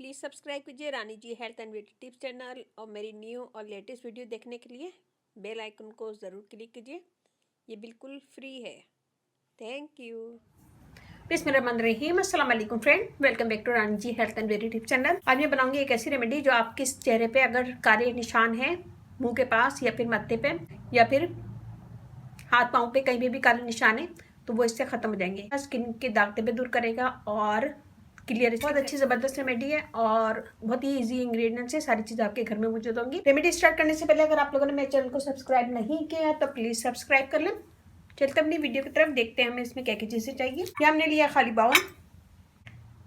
Please subscribe कीजिए Rani ji health and beauty tips channel और मेरी न्यू और लेटेस्ट वीडियो देखने के लिए बेल आइकन को ज़रूर क्लिक कीजिए। ये बिल्कुल फ्री है। Thank you. बिस्मिल्लाहिर्रहमानिर्रहीम। अस्सलाम वालेकुम friend, welcome back to Rani ji health and beauty tips channel. आज मैं बनाऊंगी एक ऐसी रेमेडी जो आपके चेहरे पे अगर काले निशान है मुंह के पास या फिर मत्थे पे या फिर हाथ पाँव पे कहीं भी काले निशान है तो वो इससे खत्म हो जाएंगे। स्किन के दाग धब्बे दूर करेगा और क्लियर। बहुत अच्छी जबरदस्त रेमेडी है और बहुत ही इजी इंग्रेडिएंट्स है। सारी चीज आपके घर में मौजूद होंगी। रेमेडी स्टार्ट करने से पहले अगर आप लोगों ने मेरे चैनल को सब्सक्राइब नहीं किया तो प्लीज सब्सक्राइब कर लें। चलते अपनी वीडियो की तरफ, देखते हैं हमें इसमें क्या क्या चीजें चाहिए। ये हमने लिया खाली बाउल।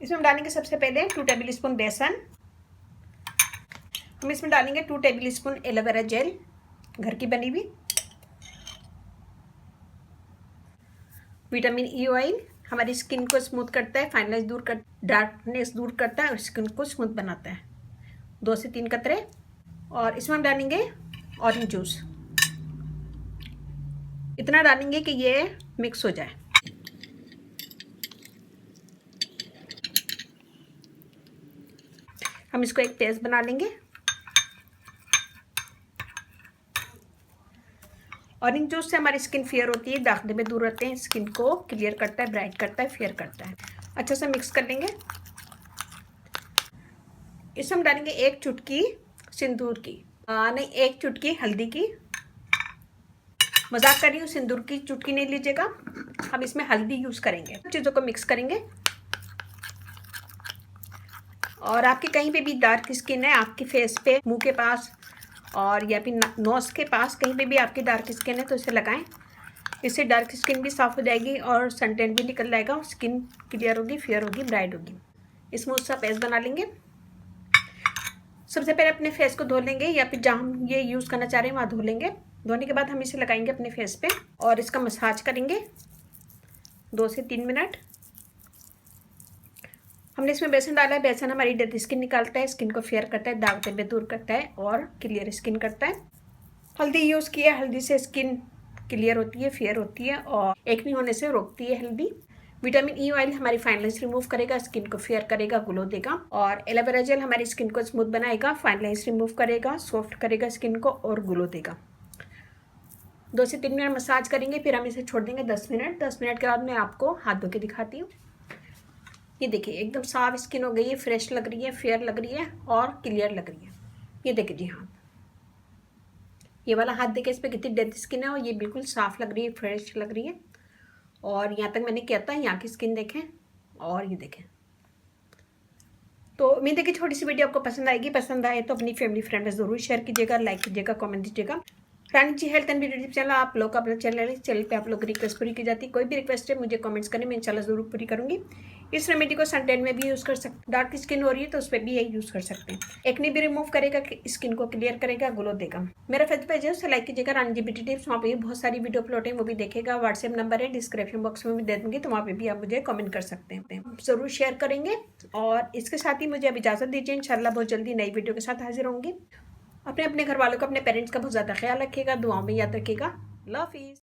इसमें हम डालेंगे सबसे पहले 2 टेबल स्पून बेसन। हम इसमें डालेंगे 2 टेबल स्पून एलोवेरा जेल घर की बनी हुई। विटामिन ई ऑयल हमारी स्किन को स्मूथ करता है, फाइननेस दूर कर, डार्कनेस दूर करता है और स्किन को स्मूथ बनाता है। 2 से 3 कतरे। और इसमें हम डालेंगे ऑरेंज जूस। इतना डालेंगे कि ये मिक्स हो जाए। हम इसको एक पेस्ट बना लेंगे। ऑरेंज जूस से हमारी स्किन फेयर होती है, दाग धब्बे दूर रहते हैं, स्किन को क्लियर करता है, ब्राइट करता है, फेयर करता है। अच्छे से मिक्स कर लेंगे। इसमें हम डालेंगे 1 चुटकी सिंदूर की, नहीं 1 चुटकी हल्दी की। मजाक कर रही हूँ, सिंदूर की चुटकी नहीं लीजिएगा, हम इसमें हल्दी यूज करेंगे। चीज़ों को मिक्स करेंगे। और आपके कहीं पे भी डार्क स्किन है, आपके फेस पे, मुंह के पास और या फिर नोज के पास कहीं पे भी आपकी डार्क स्किन है तो इसे लगाएं। इससे डार्क स्किन भी साफ हो जाएगी और सनटैन भी निकल जाएगा। स्किन क्लियर होगी, फेयर होगी, ब्राइट होगी। स्मूथ सा पेस्ट बना लेंगे। सबसे पहले अपने फेस को धो लेंगे या फिर जहाँ हम ये यूज़ करना चाह रहे हैं वहाँ धो लेंगे। धोने के बाद हम इसे लगाएंगे अपने फेस पे और इसका मसाज करेंगे 2 से 3 मिनट। हमने इसमें बेसन डाला है। बेसन हमारी डेड स्किन निकालता है, स्किन को फेयर करता है, दाग धब्बे दूर करता है और क्लियर स्किन करता है। हल्दी यूज़ किया, हल्दी से स्किन क्लियर होती है, फेयर होती है और एक्ने होने से रोकती है हल्दी। विटामिन ई ऑयल हमारी फाइनलाइंस रिमूव करेगा, स्किन को फेयर करेगा, ग्लो देगा। और एलोवेरा जेल हमारी स्किन को स्मूथ बनाएगा, फाइनलाइंस रिमूव करेगा, सॉफ्ट करेगा स्किन को और ग्लो देगा। 2 से 3 मिनट मसाज करेंगे, फिर हम इसे छोड़ देंगे 10 मिनट। 10 मिनट के बाद मैं आपको हाथ धो के दिखाती हूँ। ये देखिए एकदम साफ स्किन हो गई है, फ्रेश लग रही है, फेयर लग रही है और क्लियर लग रही है। ये देखिए जी हाँ, ये वाला हाथ देखिए, इस पर कितनी डेड स्किन है और ये बिल्कुल साफ लग रही है, फ्रेश लग रही है। और यहाँ तक मैंने किया था, यहाँ की स्किन देखें और ये देखें। तो उम्मीद है कि छोटी सी वीडियो आपको पसंद आएगी। पसंद आए तो अपनी फैमिली फ्रेंड में ज़रूर शेयर कीजिएगा, लाइक कीजिएगा, कमेंट दीजिएगा। रानी ji health and beauty channel आप लोग का अपना चैनल पे आप लोग की रिक्वेस्ट पूरी की जाती है। कोई भी रिक्वेस्ट है मुझे कमेंट्स करें, मैं इंशाल्लाह ज़रूर पूरी करूँगी। इस रेमेडी को सनटैन में भी यूज़ कर सकते, डार्क स्किन हो रही है तो उस पर भी यही यूज़ कर सकते हैं। एक्ने भी रिमूव करेगा, स्किन को क्लियर करेगा, ग्लो देगा। मेरा फेसबुक पेज है, उसे लाइक कीजिएगा, रानी जी ब्यूटी टिप्स। वहाँ पे बहुत सारी वीडियो अपलोड है, वो भी देखेगा। व्हाट्सएप नंबर है डिस्क्रिप्शन बॉक्स में भी दे दूँगी, तो वहाँ पे भी आप मुझे कमेंट कर सकते हैं, ज़रूर शेयर करेंगे। और इसके साथ ही मुझे अब इजाज़त दीजिए। इंशाल्लाह बहुत जल्दी नई वीडियो के साथ हाजिर होंगी। अपने घर वालों को, अपने पेरेंट्स का बहुत ज़्यादा ख्याल रखिएगा, दुआओं में याद रखिएगा। अल्लाह हाफिज़।